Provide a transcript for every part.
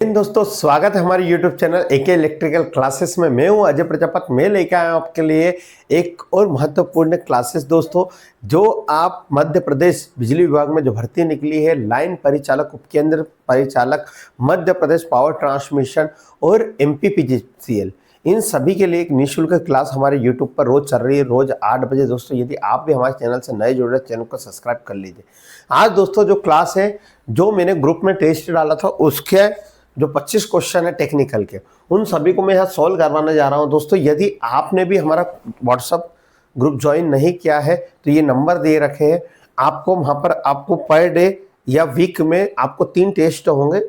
दोस्तों स्वागत है हमारे YouTube channel AK electrical classes में। मैं हूं अजय प्रजापति। मैं लेकर आया हूं आपके लिए एक और महत्वपूर्ण क्लासेस दोस्तों, जो आप मध्य प्रदेश बिजली विभाग में जो भर्ती निकली है, लाइन परिचालक, उपकेंद्र परिचालक, मध्य प्रदेश पावर ट्रांसमिशन और MPPGCL, इन सभी के लिए एक निःशुल्क क्लास हमारे YouTube पर रोज चल रही है, रोज 8 बजे। दोस्तों यदि आप भी हमारे चैनल से नए जुड़ रहे हैं, चैनल को सब्सक्राइब कर लीजिए। आज दोस्तों जो क्लास है, जो मैंने ग्रुप में टेस्ट डाला था, उसके जो 25 क्वेश्चन है टेक्निकल के, उन सभी को मैं यहाँ सॉल्व करवाने जा रहा हूँ। दोस्तों यदि आपने भी हमारा व्हाट्सअप ग्रुप ज्वाइन नहीं किया है तो ये नंबर दे रखे हैं आपको, वहाँ पर आपको पर डे या वीक में आपको 3 टेस्ट होंगे,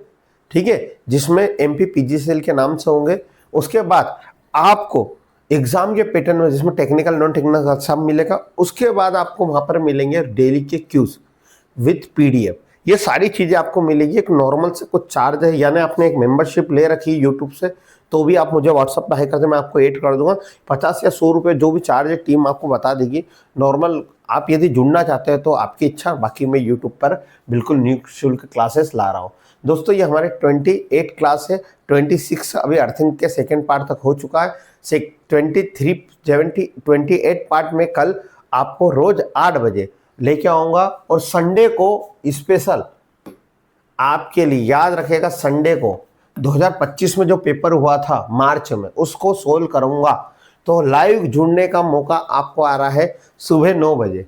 ठीक है, जिसमें MPPGCL के नाम से होंगे। उसके बाद आपको एग्जाम के पैटर्न में, जिसमें टेक्निकल नॉन टेक्निकल सब मिलेगा। उसके बाद आपको वहाँ पर मिलेंगे डेली के क्यूज विथ PDF। ये सारी चीज़ें आपको मिलेगी। एक नॉर्मल से कुछ चार्ज है, यानी आपने एक मेंबरशिप ले रखी है यूट्यूब से, तो भी आप मुझे व्हाट्सअप पर हाई कर दे, मैं आपको ऐड कर दूंगा। 50 या 100 रुपये जो भी चार्ज है टीम आपको बता देगी। नॉर्मल आप यदि जुड़ना चाहते हैं तो आपकी इच्छा, बाकी मैं यूट्यूब पर बिल्कुल निःशुल्क क्लासेस ला रहा हूँ। दोस्तों ये हमारे 28 क्लास है, 26 अभी अर्थिंग के सेकेंड पार्ट तक हो चुका है। 28 पार्ट में कल आपको रोज 8 बजे लेके आऊँगा, और संडे को स्पेशल आपके लिए, याद रखेगा, संडे को 2025 में जो पेपर हुआ था मार्च में, उसको सोल्व करूँगा। तो लाइव जुड़ने का मौका आपको आ रहा है सुबह 9 बजे।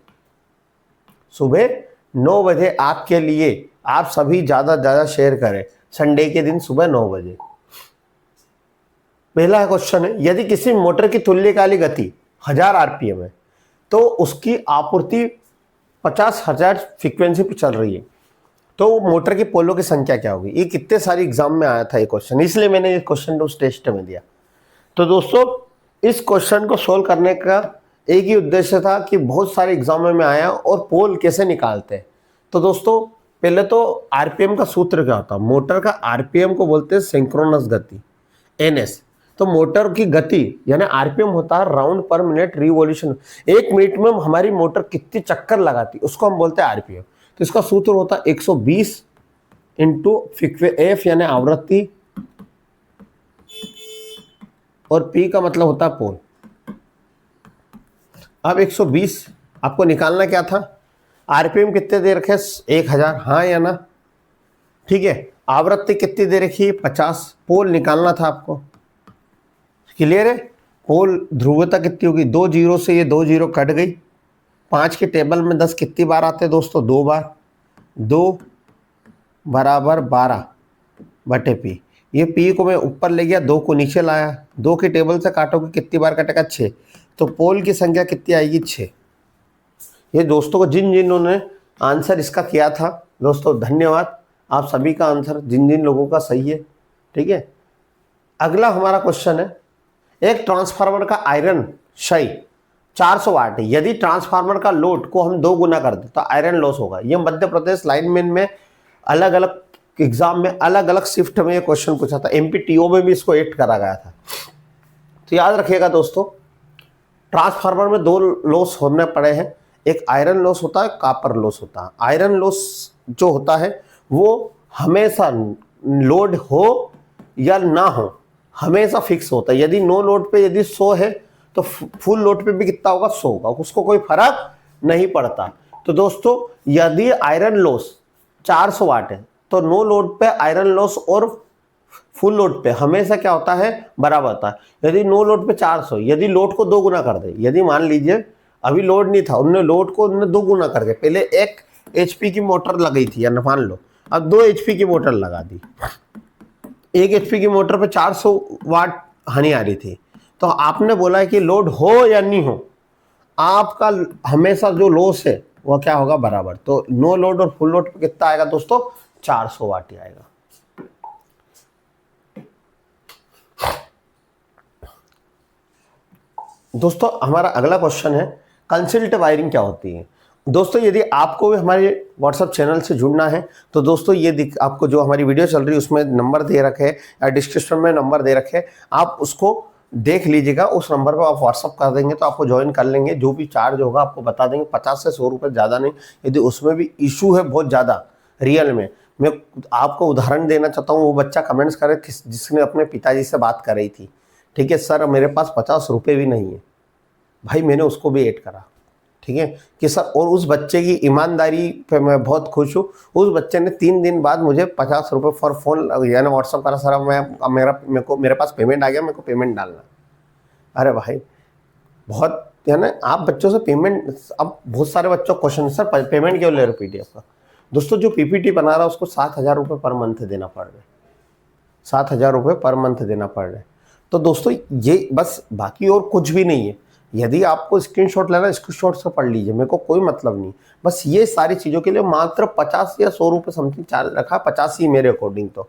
सुबह 9 बजे आपके लिए, आप सभी ज़्यादा ज़्यादा शेयर करें संडे के दिन सुबह 9 बजे। पहला क्वेश्चन है, यदि किसी मोटर की तुल्यकालिक गति 1000 RPM है तो उसकी आपूर्ति 50,000 फ्रीक्वेंसी पर चल रही है, तो मोटर की पोलों की संख्या क्या होगी? ये कितने सारे एग्जाम में आया था ये क्वेश्चन, इसलिए मैंने ये क्वेश्चन उस टेस्ट में दिया। तो दोस्तों इस क्वेश्चन को सोल्व करने का एक ही उद्देश्य था कि बहुत सारे एग्जामों में आया, और पोल कैसे निकालते हैं। तो दोस्तों पहले तो RPM का सूत्र क्या होता है? मोटर का RPM को बोलते हैं सिंक्रोनस गति, NS। तो मोटर की गति यानी RPM होता है राउंड पर मिनट रिवॉल्यूशन। 1 मिनट में हमारी मोटर कितनी चक्कर लगाती है उसको हम बोलते हैं RPM। तो इसका सूत्र होता है 120 इंटू F यानी आवृत्ति, और P का मतलब होता है पोल। अब 120 आपको निकालना क्या था? RPM कितने दे रखे? 1000, हाँ या ना? ठीक है। आवृत्ति कितनी दे रखी है? 50। पोल निकालना था आपको, क्लियर है? पोल ध्रुवता कितनी होगी? 2 जीरो से ये 2 जीरो कट गई। 5 के टेबल में 10 कितनी बार आते हैं दोस्तों? 2 बार। 2 बराबर 12 बटे P। ये P को मैं ऊपर ले गया, 2 को नीचे लाया। 2 के टेबल से काटोगे कितनी बार कटेगा? 6। तो पोल की संख्या कितनी आएगी? 6। ये दोस्तों को जिन्होंने आंसर इसका किया था, दोस्तों धन्यवाद। आप सभी का आंसर जिन लोगों का सही है, ठीक है। अगला हमारा क्वेश्चन है, एक ट्रांसफार्मर का आयरन क्षय 400 वाट है। यदि ट्रांसफार्मर का लोड को हम 2 गुना कर दें तो आयरन लॉस होगा। ये मध्य प्रदेश लाइनमैन में अलग अलग एग्जाम में अलग अलग शिफ्ट में ये क्वेश्चन पूछा था। MPTO में भी इसको ऐड करा गया था। तो याद रखिएगा दोस्तों, ट्रांसफार्मर में 2 लॉस होने पड़े हैं। एक आयरन लॉस होता है, कॉपर लॉस होता है। आयरन लॉस जो होता है वो हमेशा लोड हो या ना हो, हमेशा फिक्स होता है। यदि नो लोड पे यदि 100 है तो फुल लोड पे भी कितना होगा? 100 होगा, उसको कोई फर्क नहीं पड़ता। तो दोस्तों यदि आयरन लॉस 400 वाट है तो नो लोड पे आयरन लॉस और फुल लोड पे हमेशा क्या होता है? बराबर होता है। यदि नो लोड पे 400, यदि लोड को 2 गुना कर दे, यदि मान लीजिए अभी लोड नहीं था, उन्होंने लोड को 2 गुना कर दे। पहले 1 HP की मोटर लगाई थी, या मान लो अब 2 HP की मोटर लगा दी। 1 HP की मोटर पे 400 वाट हानि आ रही थी, तो आपने बोला है कि लोड हो या नहीं हो, आपका हमेशा जो लॉस है वह क्या होगा? बराबर। तो नो लोड और फुल लोड पे कितना आएगा दोस्तों? 400 वाट ही आएगा। दोस्तों हमारा अगला क्वेश्चन है, कंसल्ट वायरिंग क्या होती है? दोस्तों यदि आपको भी हमारे व्हाट्सएप चैनल से जुड़ना है तो दोस्तों ये आपको जो हमारी वीडियो चल रही है उसमें नंबर दे रखे हैं, या डिस्क्रिप्शन में नंबर दे रखे हैं, आप उसको देख लीजिएगा। उस नंबर पर आप व्हाट्सअप कर देंगे तो आपको ज्वाइन कर लेंगे। जो भी चार्ज होगा आपको बता देंगे, 50 से 100 रुपये ज़्यादा नहीं। यदि उसमें भी इशू है बहुत ज़्यादा रियल में, मैं आपको उदाहरण देना चाहता हूँ। वो बच्चा कमेंट्स करे जिसने अपने पिताजी से बात कर रही थी, ठीक है सर मेरे पास 50 रुपये भी नहीं है, भाई मैंने उसको भी ऐड करा, ठीक है कि सर, और उस बच्चे की ईमानदारी पे मैं बहुत खुश हूँ। उस बच्चे ने 3 दिन बाद मुझे 50 रुपये फॉर फोन यानी व्हाट्सअप करा, सर मेरे पास पेमेंट आ गया, मेरे को पेमेंट डालना। अरे भाई बहुत है ना, आप बच्चों से पेमेंट, अब बहुत सारे बच्चों क्वेश्चन, सर पेमेंट क्यों ले रहे पीडीएफ का। दोस्तों जो पीपीटी बना रहा है उसको 7,000 रुपये पर मंथ देना पड़ रहा है, 7,000 रुपये पर मंथ देना पड़ रहा है। तो दोस्तों ये बस, बाकी और कुछ भी नहीं है। यदि आपको स्क्रीनशॉट लेना है स्क्रीनशॉट से पढ़ लीजिए, मेरे को कोई मतलब नहीं। बस ये सारी चीज़ों के लिए मात्र 50 या 100 रुपये समथिंग चार्ज रखा, 50 ही मेरे अकॉर्डिंग। तो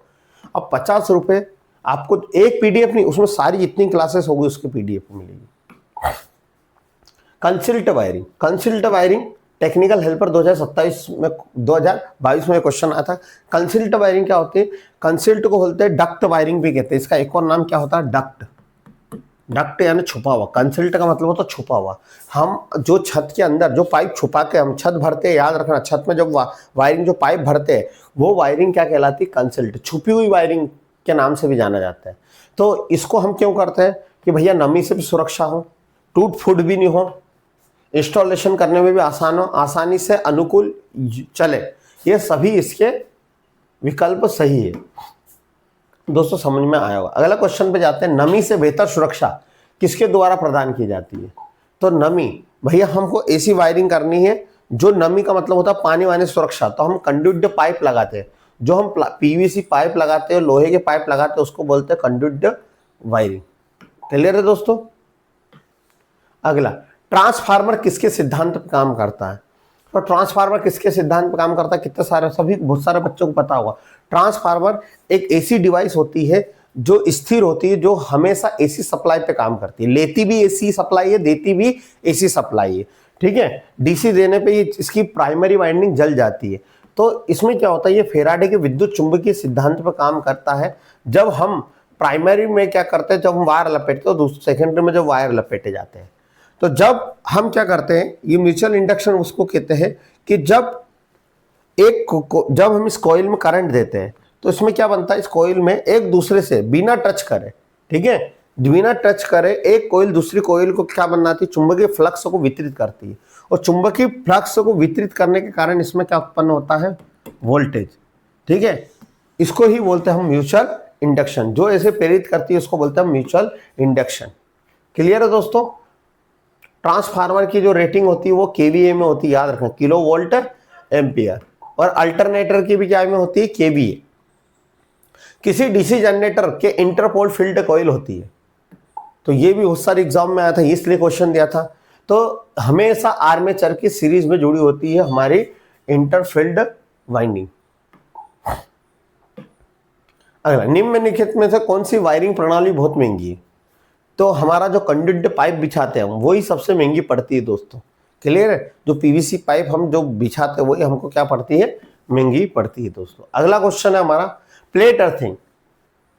अब 50 रुपये आपको एक पीडीएफ नहीं, उसमें सारी जितनी क्लासेस होगी उसकी पीडीएफ मिलेगी। कंसल्ट वायरिंग टेक्निकल हेल्पर 2022 में क्वेश्चन आया था। कंसल्ट वायरिंग क्या होती है? कंसल्ट को बोलते हैं डक्ट वायरिंग भी कहते हैं। इसका एक और नाम क्या होता है? डक्ट यानी छुपा हुआ। कंसल्ट का मतलब होता है छुपा हुआ। हम जो छत के अंदर जो पाइप छुपा के हम छत भरते हैं, याद रखना, छत में जब वायरिंग जो पाइप भरते हैं वो वायरिंग क्या कहलाती है? कंसल्ट, छुपी हुई वायरिंग के नाम से भी जाना जाता है। तो इसको हम क्यों करते हैं कि भैया नमी से भी सुरक्षा हो, टूट फूट भी नहीं हो, इंस्टॉलेशन करने में भी आसान हो, आसानी से अनुकूल चले, ये सभी इसके विकल्प सही है। दोस्तों समझ में आया होगा। अगला क्वेश्चन पे जाते हैं। नमी से बेहतर सुरक्षा किसके द्वारा प्रदान की जाती है? तो नमी, भैया हमको ऐसी वायरिंग करनी है जो नमी का मतलब होता है पानी वानी सुरक्षा। तो हम कंडक्टिव पाइप लगाते हैं, जो हम पीवीसी पाइप लगाते हैं, लोहे के पाइप लगाते हैं, उसको बोलते हैं कंडक्टिव वायरिंग। क्लियर है दोस्तों? अगला, ट्रांसफार्मर किसके सिद्धांत पर काम करता है? तो ट्रांसफार्मर किसके सिद्धांत पर काम करता है? कितने सारे, सभी बहुत सारे बच्चों को पता होगा। ट्रांसफार्मर एक ऐसी डिवाइस होती है जो स्थिर होती है, जो हमेशा एसी सप्लाई पे काम करती है। लेती भी एसी सप्लाई है, देती भी एसी सप्लाई है, ठीक है। डीसी देने पे इसकी प्राइमरी वाइंडिंग जल जाती है। तो इसमें क्या होता है, ये फेराडे के विद्युत चुंबकीय सिद्धांत पर काम करता है। जब हम प्राइमरी में क्या करते हैं, जब हम वायर लपेटते हैं, तो सेकेंडरी में जब वायर लपेटे जाते हैं, तो जब हम क्या करते हैं, ये म्यूचुअल इंडक्शन उसको कहते हैं कि जब हम इस कॉइल में करंट देते हैं तो इसमें क्या बनता है, इस कॉइल में एक दूसरे से बिना टच करे, ठीक है, बिना टच करे एक कॉइल दूसरी कॉइल को क्या बनाती है? चुंबकीय फ्लक्स को वितरित करती है। और चुंबकीय फ्लक्स को वितरित करने के कारण इसमें क्या उत्पन्न होता है? वोल्टेज, ठीक है। इसको ही बोलते हैं हम म्यूचुअल इंडक्शन। जो ऐसे प्रेरित करती है उसको बोलते हैं म्यूचुअल इंडक्शन। क्लियर है दोस्तों? ट्रांसफार्मर की जो रेटिंग होती है वो केवीए में होती है, याद रखना, किलो वोल्ट एम्पियर। और अल्टरनेटर की भी क्या में होती है? केवीए। किसी डीसी जनरेटर के इंटरपोल फील्ड कॉइल होती है। तो ये भी बहुत सारे एग्जाम में आया था, इसलिए क्वेश्चन दिया था। तो हमेशा आर्मेचर की सीरीज में जुड़ी होती है हमारी इंटरफील्ड वाइंडिंग। अगला, निम्नलिखित में से कौन सी वायरिंग प्रणाली बहुत महंगी है? तो हमारा जो कंडक्टिव पाइप बिछाते हैं हम, वही सबसे महंगी पड़ती है दोस्तों। क्लियर है? जो पीवीसी पाइप हम जो बिछाते हैं वही हमको क्या पड़ती है? महंगी पड़ती है दोस्तों। अगला क्वेश्चन है हमारा, प्लेट अर्थिंग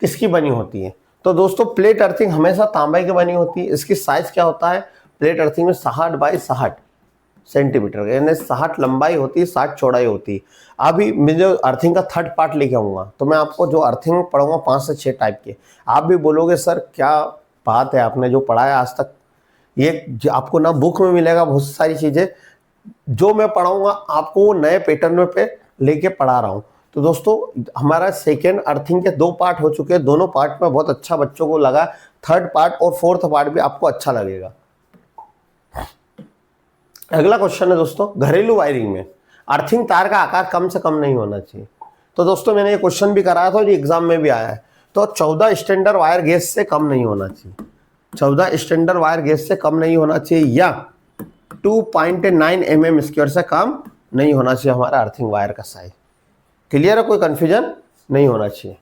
किसकी बनी होती है? तो दोस्तों प्लेट अर्थिंग हमेशा तांबे की बनी होती है। इसकी साइज क्या होता है? प्लेट अर्थिंग में 60 बाई 60 सेंटीमीटर, यानी 60 लंबाई होती है, 60 चौड़ाई होती है। अभी मैं जो अर्थिंग का थर्ड पार्ट लेके आऊँगा, तो मैं आपको जो अर्थिंग पढ़ूंगा 5 से 6 टाइप के। आप भी बोलोगे सर क्या बात है, आपने जो पढ़ा है आज तक, ये आपको ना बुक में मिलेगा बहुत सारी चीज़ें, जो मैं पढ़ाऊंगा आपको वो नए पैटर्न पे लेके पढ़ा रहा हूँ। तो दोस्तों हमारा सेकेंड अर्थिंग के 2 पार्ट हो चुके हैं, दोनों पार्ट में बहुत अच्छा बच्चों को लगा। थर्ड पार्ट और फोर्थ पार्ट भी आपको अच्छा लगेगा। अगला क्वेश्चन है दोस्तों, घरेलू वायरिंग में अर्थिंग तार का आकार कम से कम नहीं होना चाहिए। तो दोस्तों मैंने ये क्वेश्चन भी कराया था और ये एग्जाम में भी आया है। तो 14 स्टैंडर्ड वायर गेज से कम नहीं होना चाहिए, 14 स्टैंडर्ड वायर गेज से कम नहीं होना चाहिए, या 2.9 mm स्क्वायर से कम नहीं होना चाहिए हमारा अर्थिंग वायर का साइज। क्लियर है? कोई कंफ्यूजन नहीं होना चाहिए।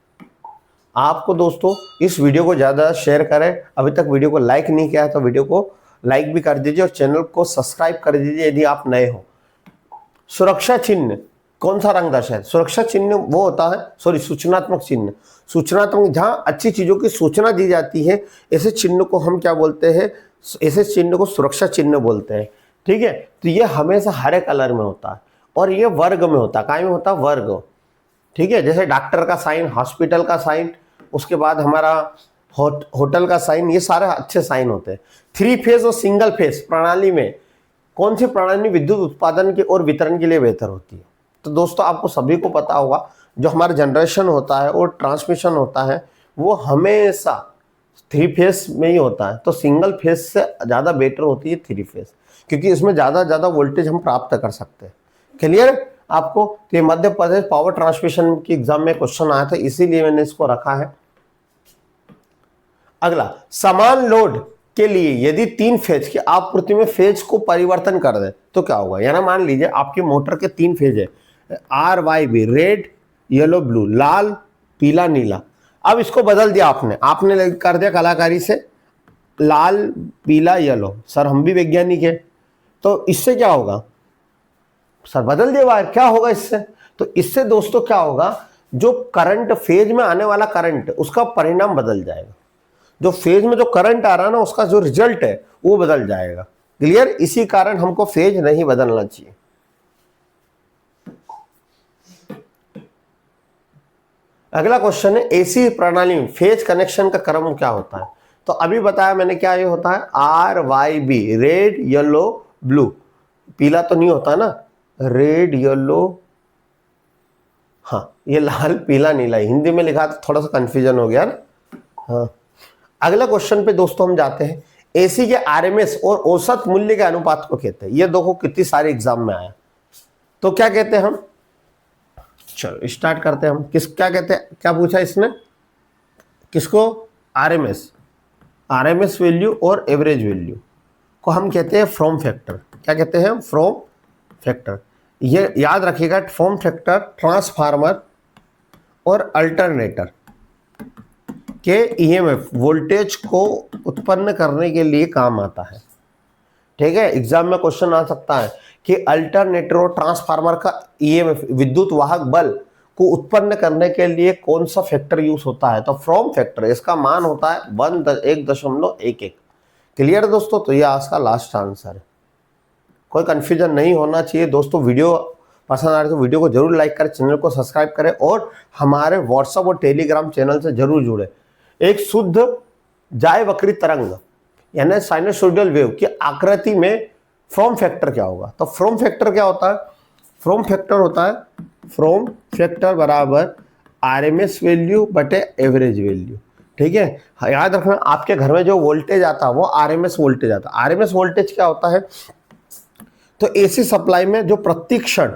आपको दोस्तों इस वीडियो को ज़्यादा शेयर करें। अभी तक वीडियो को लाइक नहीं किया है तो वीडियो को लाइक भी कर दीजिए और चैनल को सब्सक्राइब कर दीजिए यदि आप नए हो। सुरक्षा चिन्ह कौन सा रंग दर्शाए? सुरक्षा चिन्ह वो होता है, सूचनात्मक चिन्ह। सूचनात्मक, जहाँ अच्छी चीज़ों की सूचना दी जाती है, ऐसे चिन्ह को हम क्या बोलते हैं? ऐसे चिन्ह को सुरक्षा चिन्ह बोलते हैं, ठीक है। तो ये हमेशा हरे कलर में होता है और ये वर्ग में होता है। काय में होता है? वर्ग। ठीक है, जैसे डॉक्टर का साइन, हॉस्पिटल का साइन, उसके बाद हमारा होटल का साइन, ये सारे अच्छे साइन होते हैं। 3 फेज और सिंगल फेज प्रणाली में कौन सी प्रणाली विद्युत उत्पादन के और वितरण के लिए बेहतर होती है? तो दोस्तों आपको सभी को पता होगा, जो हमारा जनरेशन होता है और ट्रांसमिशन होता है वो हमेशा 3 फेज में ही होता है। तो सिंगल फेज से ज़्यादा बेटर होती है 3 फेज, क्योंकि इसमें ज़्यादा वोल्टेज हम प्राप्त कर सकते हैं। क्लियर आपको? तो ये मध्य प्रदेश पावर ट्रांसमिशन की एग्जाम में क्वेश्चन आया था, इसीलिए मैंने इसको रखा है। अगला, समान लोड के लिए यदि 3 फेज की आपूर्ति में फेज को परिवर्तन कर दे तो क्या होगा? यानी मान लीजिए आपकी मोटर के 3 फेज है, RYB, रेड येलो ब्लू, लाल पीला नीला। अब इसको बदल दिया आपने कर दिया कलाकारी से लाल पीला येलो। सर हम भी वैज्ञानिक है, तो इससे क्या होगा? सर बदल दिया वायर, क्या होगा इससे? तो इससे दोस्तों क्या होगा, जो करंट फेज में आने वाला करंट उसका परिणाम बदल जाएगा। जो फेज में जो करंट आ रहा है ना, उसका जो रिजल्ट है वो बदल जाएगा। क्लियर? इसी कारण हमको फेज नहीं बदलना चाहिए। अगला क्वेश्चन है, एसी प्रणाली में फेज कनेक्शन का क्रम क्या होता है? तो अभी बताया मैंने क्या ये होता है, RYB, रेड येलो ब्लू। पीला तो नहीं होता ना, रेड येलो, हाँ ये लाल पीला नीला, हिंदी में लिखा तो थोड़ा सा कंफ्यूजन हो गया ना। हाँ, अगला क्वेश्चन पे दोस्तों हम जाते हैं, एसी के आरएमएस और औसत मूल्य के अनुपात को कहते हैं। ये देखो कितनी सारे एग्जाम में आया। तो क्या कहते हैं हम? चलो स्टार्ट करते हैं हम। क्या कहते हैं, क्या पूछा इसने? किसको? आरएमएस वैल्यू और एवरेज वैल्यू को हम कहते हैं फ्रॉम फैक्टर। क्या कहते हैं? From factor. ये याद रखिएगा, फ्रॉम फैक्टर ट्रांसफार्मर और अल्टरनेटर के ईएमएफ वोल्टेज को उत्पन्न करने के लिए काम आता है। ठीक है, एग्जाम में क्वेश्चन आ सकता है कि अल्टरनेटर और ट्रांसफार्मर का ईएमएफ विद्युत वाहक बल को उत्पन्न करने के लिए कौन सा फैक्टर यूज होता है? तो फ्रॉम फैक्टर, इसका मान होता है 1.11। क्लियर दोस्तों? तो ये आज का लास्ट आंसर है। कोई कंफ्यूजन नहीं होना चाहिए दोस्तों। वीडियो पसंद आ रही तो वीडियो को जरूर लाइक करें, चैनल को सब्सक्राइब करें और हमारे व्हाट्सएप और टेलीग्राम चैनल से जरूर जुड़े। एक शुद्ध जाय वक्री तरंग यानी साइनसोइडल वेव की आकृति में फ्रॉम फैक्टर क्या होगा? तो फ्रॉम फैक्टर क्या होता है? फ्रॉम फैक्टर होता है, फ्रॉम फैक्टर बराबर आरएमएस वैल्यू बटे एवरेज वैल्यू। ठीक है, याद रखना, आपके घर में जो वोल्टेज आता है वो आरएमएस वोल्टेज आता है। आरएमएस वोल्टेज क्या होता है? तो एसी सप्लाई में जो प्रति क्षण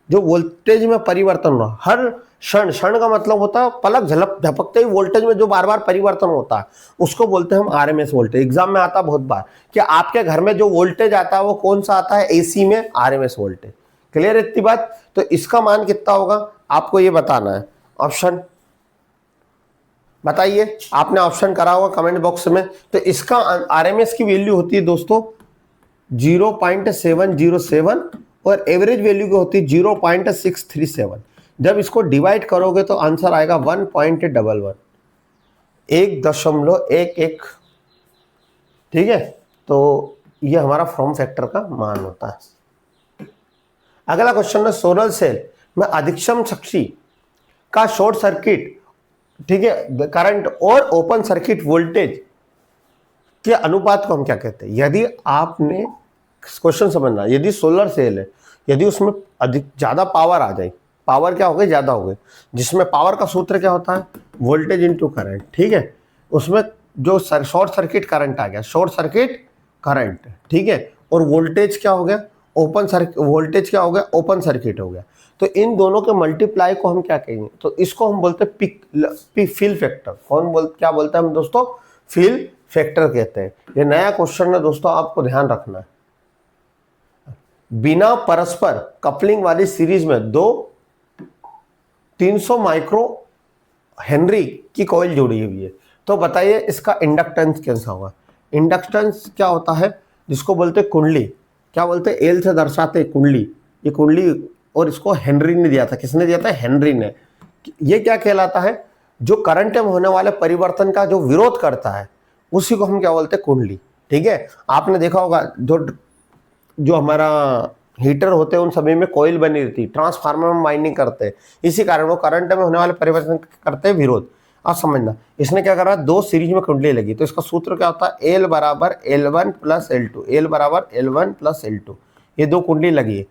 जो वोल्टेज में परिवर्तन हो, हर क्षण का मतलब होता है पलक झपकते ही वोल्टेज में जो बार बार परिवर्तन होता है उसको बोलते हैं हम आरएमएस वोल्टेज। एग्जाम में आता बहुत बार कि आपके घर में जो वोल्टेज आता है वो कौन सा आता है? एसी में आरएमएस वोल्टेज। क्लियर इतनी बात? तो इसका मान कितना होगा आपको ये बताना है। ऑप्शन बताइए, आपने ऑप्शन करा होगा कमेंट बॉक्स में। तो इसका आरएमएस की वैल्यू होती है दोस्तों 0.707 और एवरेज वैल्यू की होती है 0.637। जब इसको डिवाइड करोगे तो आंसर आएगा 1.11, 1.11। ठीक है, तो ये हमारा फॉर्म फैक्टर का मान होता है। अगला क्वेश्चन है, सोलर सेल में अधिकतम शक्ति का शॉर्ट सर्किट, ठीक है, करंट और ओपन सर्किट वोल्टेज के अनुपात को हम क्या कहते हैं? यदि आपने क्वेश्चन समझना, यदि सोलर सेल है, यदि उसमें अधिक ज्यादा पावर आ जाए, पावर क्या हो गई? ज्यादा हो गई, जिसमें पावर का सूत्र क्या होता है? Voltage into current. ठीक है, उसमें जो शॉर्ट सर्किट करंट आ गया, शॉर्ट सर्किट करंट। ठीक है, और वोल्टेज क्या हो गया? Open circuit. वोल्टेज क्या हो गया? ओपन सर्किट हो गया। तो इन दोनों के मल्टीप्लाई को हम क्या कहेंगे? तो इसको हम बोलते हैं फील फैक्टर। क्या बोलते हैं हम दोस्तों? फील फैक्टर कहते हैं। ये नया क्वेश्चन है दोस्तों, आपको ध्यान रखना है। बिना परस्पर कपलिंग वाली सीरीज में दो 300 माइक्रो हेनरी की कॉइल जुड़ी हुई है, तो बताइए इसका इंडक्टेंस कैसा होगा? इंडक्टेंस क्या होता है? जिसको बोलते हैं कुंडली। क्या बोलते हैं? एल से दर्शाते कुंडली। ये कुंडली, और इसको हेनरी ने दिया था। किसने दिया था? हेनरी ने। ये क्या कहलाता है? जो करंट में होने वाले परिवर्तन का जो विरोध करता है उसी को हम क्या बोलते हैं? कुंडली। ठीक है, आपने देखा होगा जो हमारा हीटर होते हैं उन सभी में कॉइल बनी रहती है, ट्रांसफार्मर में वाइंडिंग करते हैं, इसी कारण वो करंट में होने वाले परिवर्तन करते हैं विरोध। आप समझना, इसने क्या करा, दो सीरीज में कुंडली लगी, तो इसका सूत्र क्या होता है, एल बराबर L1 प्लस L2, एल बराबर L1 प्लस L2। ये दो कुंडली लगी है,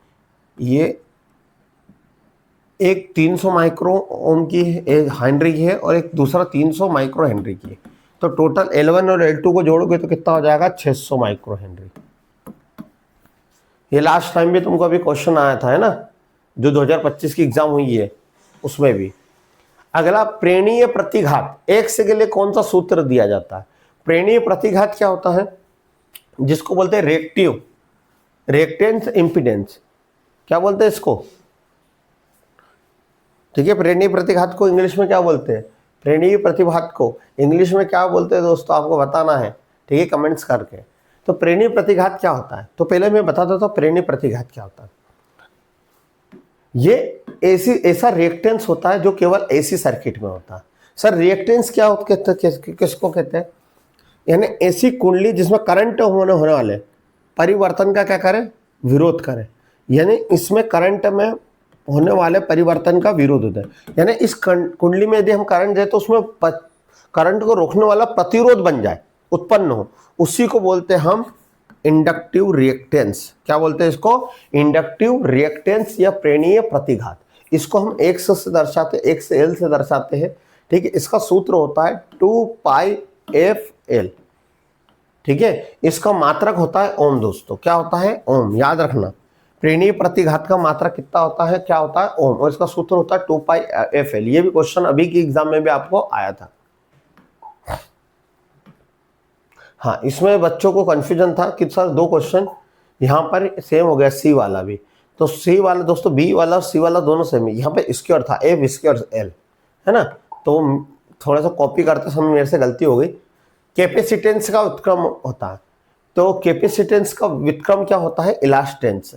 ये एक 300 माइक्रो ओम की है, एक हेनरी की है, और एक दूसरा 300 माइक्रो हेनरी की है। तो टोटल L1 और L2 को जोड़ोगे तो कितना हो जाएगा, 600 माइक्रो हेनरी। ये लास्ट टाइम भी तुमको अभी क्वेश्चन आया था, है ना, जो 2025 की एग्जाम हुई है उसमें भी। अगला, प्रेरणीय प्रतिघात, एक से के लिए कौन सा सूत्र दिया जाता है। प्रेरणीय प्रतिघात क्या होता है, जिसको बोलते हैं रिएक्टेंस इंपीडेंस, क्या बोलते हैं इसको, ठीक है। प्रेरणीय प्रतिघात को इंग्लिश में क्या बोलते हैं, प्रेरणीय प्रतिघात को इंग्लिश में क्या बोलते हैं दोस्तों, आपको बताना है, ठीक है, कमेंट्स करके। तो प्रेरणीय प्रतिघात क्या होता है, तो पहले मैं बता देता हूं प्रेरणीय प्रतिघात क्या होता है। ये ऐसा रिएक्टेंस होता है जो केवल एसी सर्किट में होता है। सर रिएक्टेंस क्या होता है, किसको कहते हैं, यानी ऐसी कुंडली जिसमें करंट होने वाले परिवर्तन का क्या करे, विरोध करे, यानी इसमें करंट में होने वाले परिवर्तन का विरोध होता है। यानी इस कुंडली में यदि हम करंट दें तो उसमें करंट को रोकने वाला प्रतिरोध बन जाए, उत्पन्न हो, उसी को बोलते हैं हम इंडक्टिव रिएक्टेंस। क्या बोलते हैं इसको, इंडक्टिव रिएक्टेंस या प्रेरणीय प्रतिघात। इसको हम एक्स से दर्शाते, एक्स एल से दर्शाते हैं, ठीक है। इसका सूत्र होता है 2πfL, ठीक है। इसका मात्रक होता है ओम दोस्तों, क्या होता है, ओम, याद रखना। प्रेरणीय प्रतिघात का मात्रक कितना होता है, क्या होता है, ओम, और इसका सूत्र होता है 2πfL। ये भी क्वेश्चन अभी की एग्जाम में भी आपको आया था। हाँ, इसमें बच्चों को कंफ्यूजन था कि सर दो क्वेश्चन यहाँ पर सेम हो गया, सी वाला भी, तो सी वाला दोस्तों, बी वाला और सी वाला दोनों सेम है। यहाँ पे स्क्वायर था, एफ स्क्वायर एल, है ना, तो थोड़ा सा कॉपी करते समय मेरे से गलती हो गई। कैपेसिटेंस का व्युत्क्रम होता है, तो कैपेसिटेंस का व्युत्क्रम क्या होता है, इलास्टेंस।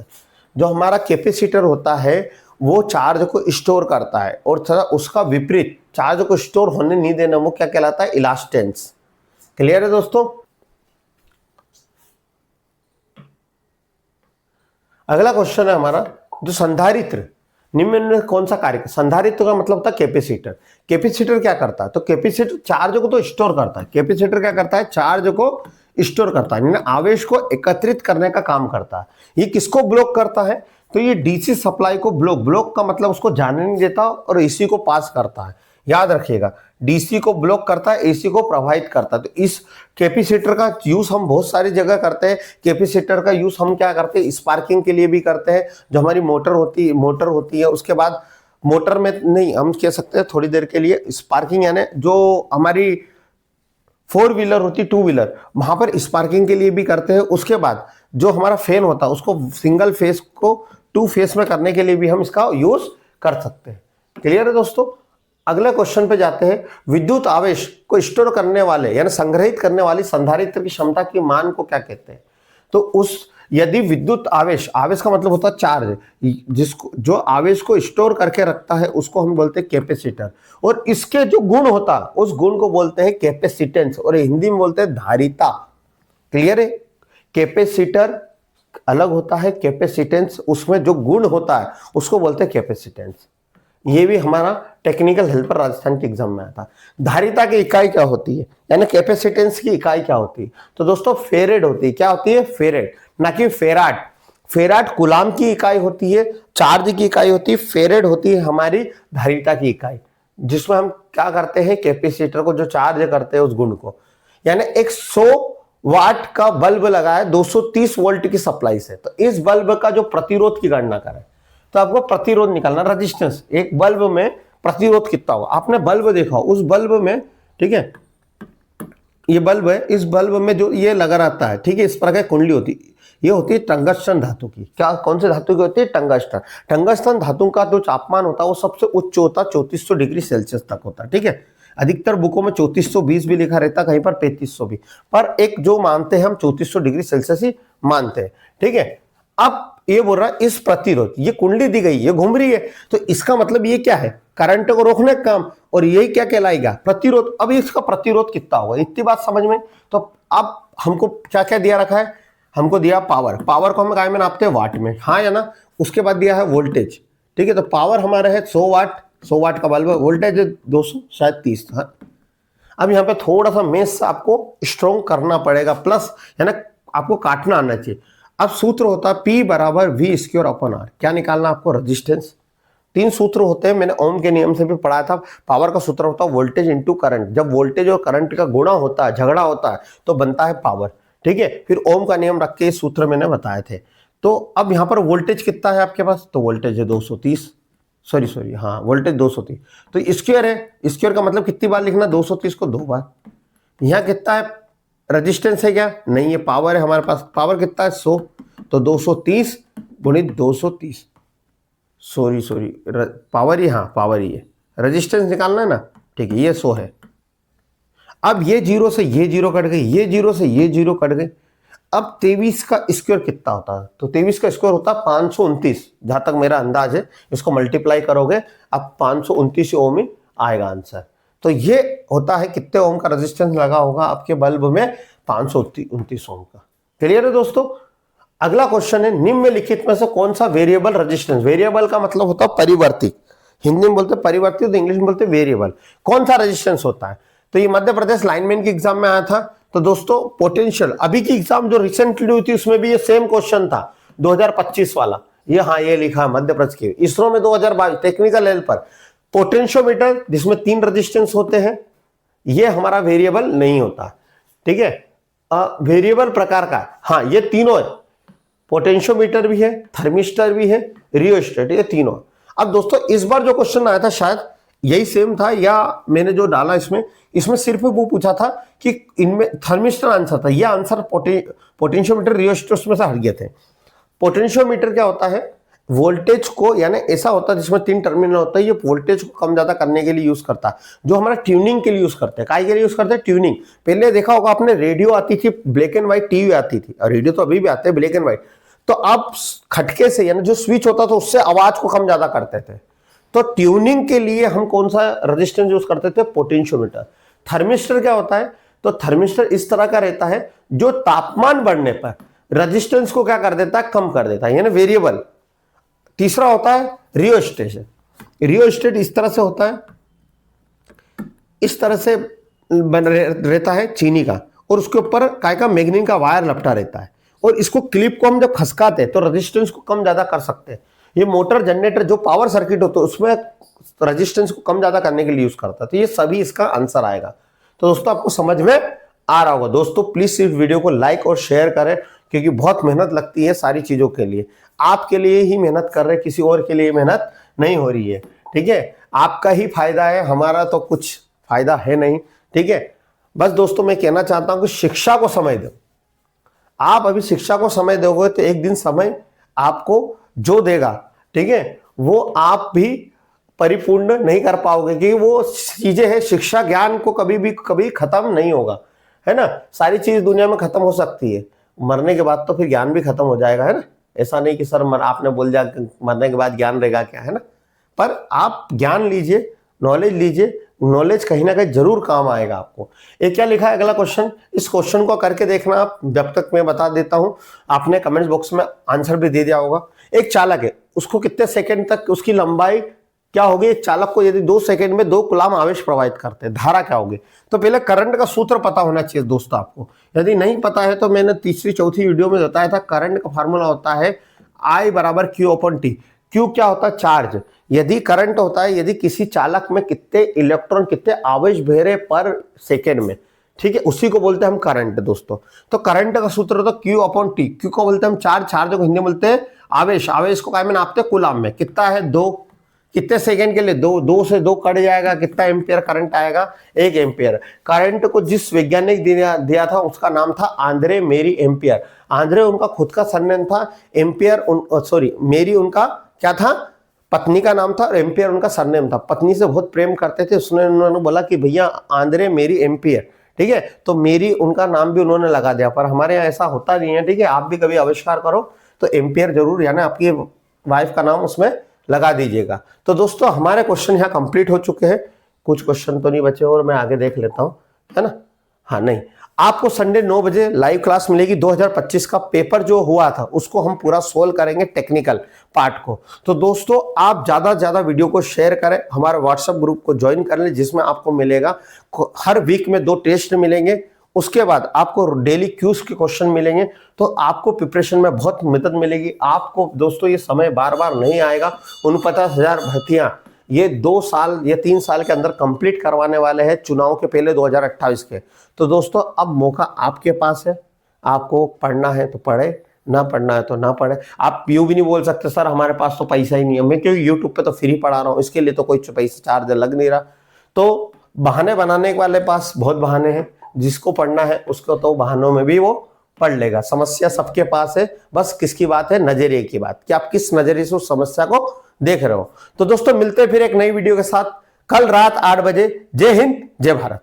जो हमारा कैपेसिटर होता है वो चार्ज को स्टोर करता है, और थोड़ा उसका विपरीत चार्ज को स्टोर होने नहीं देना, वो क्या कहलाता है, इलास्टेंस। क्लियर है दोस्तों। अगला क्वेश्चन है हमारा, जो संधारित्र निम्न में कौन सा कार्य, संधारित्र का मतलब था कैपेसिटर। कैपेसिटर क्या करता है, तो कैपेसिटर चार्ज को तो स्टोर करता है। कैपेसिटर क्या करता है, चार्ज को स्टोर करता है, आवेश को एकत्रित करने का काम करता है। ये किसको ब्लॉक करता है, तो ये डीसी सप्लाई को ब्लॉक का मतलब उसको जाने नहीं देता और एसी को पास करता है। याद रखिएगा, डीसी को ब्लॉक करता है, एसी को प्रभावित करता है। तो इस कैपेसिटर का यूज हम बहुत सारी जगह करते हैं। कैपेसिटर का यूज हम क्या करते हैं, स्पार्किंग के लिए भी करते हैं। जो हमारी मोटर होती है उसके बाद मोटर में नहीं, हम कह सकते हैं थोड़ी देर के लिए स्पार्किंग, यानी जो हमारी 4 व्हीलर होती, 2 व्हीलर, वहां पर स्पार्किंग के लिए भी करते हैं। उसके बाद जो हमारा फैन होता है उसको सिंगल फेस को 2 फेस में करने के लिए भी हम इसका यूज कर सकते हैं। क्लियर है दोस्तों। अगले क्वेश्चन पे जाते हैं, विद्युत आवेश को स्टोर करने वाले यानी संग्रहित करने वाली संधारित्र की क्षमता के मान को क्या कहते हैं। तो यदि विद्युत आवेश का मतलब होता है चार्ज, जिसको जो आवेश को स्टोर करके रखता है उसको हम बोलते हैं कैपेसिटर, और इसके जो गुण होता है उस गुण को बोलते हैं कैपेसिटेंस, और हिंदी में बोलते हैं धारिता। क्लियर है। कैपेसिटर अलग होता है, कैपेसिटेंस उसमें जो गुण होता है उसको बोलते हैं कैपेसिटेंस। ये भी हमारा टेक्निकल हेल्पर राजस्थान के एग्जाम में आया था। धारिता की इकाई क्या होती है, यानी कैपेसिटेंस की इकाई क्या होती है, तो दोस्तों फेरेड होती है। क्या होती है, फेरेड, ना कि फेराड। फेराड कूलाम की इकाई होती है, चार्ज की इकाई होती है। फेरेड होती है हमारी धारिता की इकाई, जिसमें हम क्या करते हैं, कैपेसिटर को जो चार्ज करते हैं उस गुण को। यानी एक 100 वाट का बल्ब लगाया 230 वोल्ट की सप्लाई से, तो इस बल्ब का जो प्रतिरोध की गणना करें तो आपको प्रतिरोध निकालना, रेजिस्टेंस। एक बल्ब में प्रतिरोध कितना होगा, आपने बल्ब देखा, उस बल्ब में, ठीक है, ये बल्ब है, इस बल्ब में जो ये लगा रहता है, ठीक है, इस प्रकार कुंडली होती है, ये होती है टंगस्टन धातु की। क्या, कौन से धातु की होती है, टंगस्टन। टंगस्टन धातु का जो तापमान होता है वो सबसे उच्च होता है, 3400 डिग्री सेल्सियस तक होता है। ठीक है, अधिकतर बुकों में 3420 भी लिखा रहता है, कहीं पर 3500 भी, पर एक जो मानते हैं हम 3400 डिग्री सेल्सियस ही मानते हैं। ठीक है, अब ये बोल रहा है इस प्रतिरोध, ये कुंडली दी गई, ये घूम रही है, तो इसका मतलब ये क्या है, करंट को रोकने का काम, और यही क्या कहलाएगा, प्रतिरोध। अब इसका प्रतिरोध कितना होगा, इतनी बात समझ में। तो अब हमको क्या क्या दिया रखा है, हमको दिया पावर, पावर को हम काय में नापते हैं वाट में, हाँ या ना। उसके बाद दिया है वोल्टेज, ठीक है, तो पावर हमारा है 100 वाट, 100 वाट का बल्ब है, वोल्टेज है 200 शायद 30 था। अब यहाँ पे थोड़ा सा मेस आपको स्ट्रॉन्ग करना पड़ेगा, प्लस है ना, आपको काटना आना चाहिए। अब सूत्र होता है P बराबर V² अपॉन R। क्या निकालना आपको? रेजिस्टेंस। 3 सूत्र होते हैं, मैंने ओम के नियम से भी पढ़ा था। पावर का सूत्र होता है वोल्टेज इंटू करंट। जब वोल्टेज और करंट का गुणा होता है, झगड़ा होता है, तो बनता है पावर, ठीक है। फिर ओम का नियम रख के सूत्र मैंने बताए थे। तो अब यहाँ पर वोल्टेज कितना है आपके पास? तो वोल्टेज है 230, सॉरी हाँ, वोल्टेज 230। तो स्क्वायर है, स्क्वायर का मतलब कितनी बार लिखना? 230 को 2 बार। यहाँ कितना है? रेजिस्टेंस है क्या? नहीं, ये पावर है हमारे पास। पावर कितना है? 100, तो 230 गुणित 230, सॉरी पावर ही, हाँ पावर ही है। रेजिस्टेंस निकालना है ना, ठीक है, ये 100 है। अब ये जीरो से ये जीरो कट गई, ये जीरो से ये जीरो कट गई। अब 23 का स्क्वायर कितना होता है? तो 23 का स्क्वायर होता है 529, जहां तक मेरा अंदाज है। इसको मल्टीप्लाई करोगे, अब 529 ओम में आएगा आंसर। तो ये होता है कितने ओम का रेजिस्टेंस लगा होगा आपके बल्ब में? 529 ओम का। क्लियर है दोस्तों? अगला क्वेश्चन है, निम्नलिखित में से कौन सा वेरिएबल रेजिस्टेंस, वेरिएबल का मतलब होता है परिवर्ती, हिंदी में बोलते हैं परिवर्ती, तो इंग्लिश में बोलते हैं वेरिएबल। कौन सा रेजिस्टेंस होता है? तो ये मध्य प्रदेश लाइनमैन की एग्जाम में आया था। तो दोस्तों पोटेंशियल, अभी की एग्जाम जो रिसेंटली हुई थी उसमें भी ये सेम क्वेश्चन था, 2025 वाला। ये हाँ, ये लिखा है मध्य प्रदेश के इसरो में 2022 टेक्निकल लेवल पर। पोटेंशियोमीटर जिसमें 3 रेजिस्टेंस होते हैं, ये हमारा वेरिएबल नहीं होता, ठीक है। वेरिएबल प्रकार का, हाँ ये तीनों है, पोटेंशियोमीटर भी है, थर्मिस्टर भी है, रियोस्टेट, ये तीनों। अब दोस्तों इस बार जो क्वेश्चन आया था शायद यही सेम था, या मैंने जो डाला इसमें सिर्फ वो पूछा था कि इनमें थर्मिस्टर आंसर था, यह आंसर पोटेंशियोमीटर रियोस्टेट में से हट गए थे। पोटेंशियोमीटर क्या होता है? वोल्टेज को, यानी ऐसा होता है जिसमें 3 टर्मिनल होता है, ये वोल्टेज को कम ज्यादा करने के लिए यूज करता है, जो हमारा ट्यूनिंग के लिए यूज करते हैं। काय के लिए यूज करते हैं? ट्यूनिंग। पहले देखा होगा आपने, रेडियो आती थी, ब्लैक एंड व्हाइट टीवी आती थी, और रेडियो तो अभी भी आते हैं ब्लैक एंड व्हाइट। तो आप खटके से, यानी जो स्विच होता था उससे आवाज को कम ज्यादा करते थे। तो ट्यूनिंग के लिए हम कौन सा रेजिस्टेंस यूज करते थे? पोटेंशियोमीटर। थर्मिस्टर क्या होता है? तो थर्मिस्टर इस तरह का रहता है जो तापमान बढ़ने पर रेजिस्टेंस को क्या कर देता है? कम कर देता है, यानी वेरिएबल। तीसरा होता है रियोस्टेट। रियोस्टेट इस तरह से होता है, इस तरह से बन रहता है चीनी का, और उसके ऊपर काय का? मैग्नीन का वायर लपटा रहता है, और इसको क्लिप को हम जब खसकाते हैं तो रेजिस्टेंस को कम ज्यादा कर सकते हैं। ये मोटर जनरेटर जो पावर सर्किट होता है उसमें रेजिस्टेंस को कम ज्यादा करने के लिए यूज करता है। तो ये सभी इसका आंसर आएगा। तो दोस्तों आपको समझ में आ रहा होगा। दोस्तों प्लीज इस वीडियो को लाइक और शेयर करें, क्योंकि बहुत मेहनत लगती है सारी चीजों के लिए। आपके लिए ही मेहनत कर रहे, किसी और के लिए मेहनत नहीं हो रही है, ठीक है। आपका ही फायदा है, हमारा तो कुछ फायदा है नहीं, ठीक है। बस दोस्तों मैं कहना चाहता हूं कि शिक्षा को समय दो। आप अभी शिक्षा को समय दोगे तो एक दिन समय आपको जो देगा, ठीक है, वो आप भी परिपूर्ण नहीं कर पाओगे, क्योंकि वो चीजें हैं, शिक्षा ज्ञान को कभी खत्म नहीं होगा, है ना। सारी चीज दुनिया में खत्म हो सकती है, मरने के बाद तो फिर ज्ञान भी खत्म हो जाएगा, है ना। ऐसा नहीं कि सर आपने बोल दिया मरने के बाद ज्ञान रहेगा क्या, है ना। पर आप ज्ञान लीजिए, नॉलेज लीजिए, नॉलेज कहीं ना कहीं जरूर काम आएगा आपको। एक क्या लिखा है अगला क्वेश्चन, इस क्वेश्चन को करके देखना आप, जब तक मैं बता देता हूं। आपने कमेंट बॉक्स में आंसर भी दे दिया होगा। एक चालक है, उसको कितने सेकंड तक उसकी लंबाई क्या होगी? एक चालक को यदि 2 सेकंड में 2 कूलाम आवेश प्रवाहित करते हैं, धारा क्या होगी? तो पहले करंट का सूत्र पता होना चाहिए दोस्तों आपको। यदि नहीं पता है तो मैंने तीसरी चौथी वीडियो में बताया था, करंट का फार्मूला होता है I बराबर Q अपॉन T। Q क्या होता है? चार्ज। यदि करंट होता है, यदि किसी चालक में कितने इलेक्ट्रॉन, कितने आवेश बह रहे पर सेकेंड में, ठीक है, उसी को बोलते हैं हम करंट दोस्तों। तो करंट का सूत्र होता है Q अपॉन T। Q को बोलते हैं हम चार्ज, चार्ज को हिंदी में बोलते हैं आवेश, आवेश को काय में नापते हैं? कूलाम में। कितना है? 2। कितने सेकंड के लिए? 2 से 2 कट जाएगा, कितना एम्पियर करंट आएगा? 1 एम्पियर। करंट को जिस वैज्ञानिक दिया था उसका नाम था आंद्रे मेरी एम्पियर। आंद्रे उनका खुद का सरनेम था, एम्पियर मेरी उनका क्या था? पत्नी का नाम था, और एम्पियर उनका सरनेम था। पत्नी से बहुत प्रेम करते थे, उन्होंने बोला कि भैया आंद्रे मेरी एम्पियर, ठीक है, तो मेरी उनका नाम भी उन्होंने लगा दिया। पर हमारे यहाँ ऐसा होता नहीं है, ठीक है। आप भी कभी आविष्कार करो तो एम्पियर जरूर, यानी आपकी वाइफ का नाम उसमें लगा दीजिएगा। तो दोस्तों हमारे क्वेश्चन यहाँ कंप्लीट हो चुके हैं, कुछ क्वेश्चन तो नहीं बचे और मैं आगे देख लेता हूँ, है ना। हाँ नहीं, आपको संडे 9 बजे लाइव क्लास मिलेगी। 2025 का पेपर जो हुआ था उसको हम पूरा सोल्व करेंगे, टेक्निकल पार्ट को। तो दोस्तों आप ज्यादा से ज्यादा वीडियो को शेयर करें, हमारे व्हाट्सएप ग्रुप को ज्वाइन कर लें, जिसमें आपको मिलेगा हर वीक में 2 टेस्ट मिलेंगे, उसके बाद आपको डेली क्यूज के क्वेश्चन मिलेंगे। तो आपको प्रिपरेशन में बहुत मदद मिलेगी। आपको दोस्तों ये समय बार बार नहीं आएगा। 49,000 भर्तियां ये 2 साल या 3 साल के अंदर कंप्लीट करवाने वाले हैं, चुनाव के पहले 2028 के। तो दोस्तों अब मौका आपके पास है, आपको पढ़ना है तो पढ़े, ना पढ़ना है तो ना पढ़े। आप यूं भी नहीं बोल सकते सर हमारे पास तो पैसा ही नहीं है, मैं क्योंकि यूट्यूब पे तो फ्री पढ़ा रहा हूँ, इसके लिए तो कोई पैसा चार्ज लग नहीं रहा। तो बहाने बनाने वाले पास बहुत बहाने हैं, जिसको पढ़ना है उसको तो बहानों में भी वो पढ़ लेगा। समस्या सबके पास है, बस किसकी बात है, नजरिए की बात, कि आप किस नजरिए से उस समस्या को देख रहे हो। तो दोस्तों मिलते हैं फिर एक नई वीडियो के साथ कल रात 8 बजे। जय हिंद, जय भारत।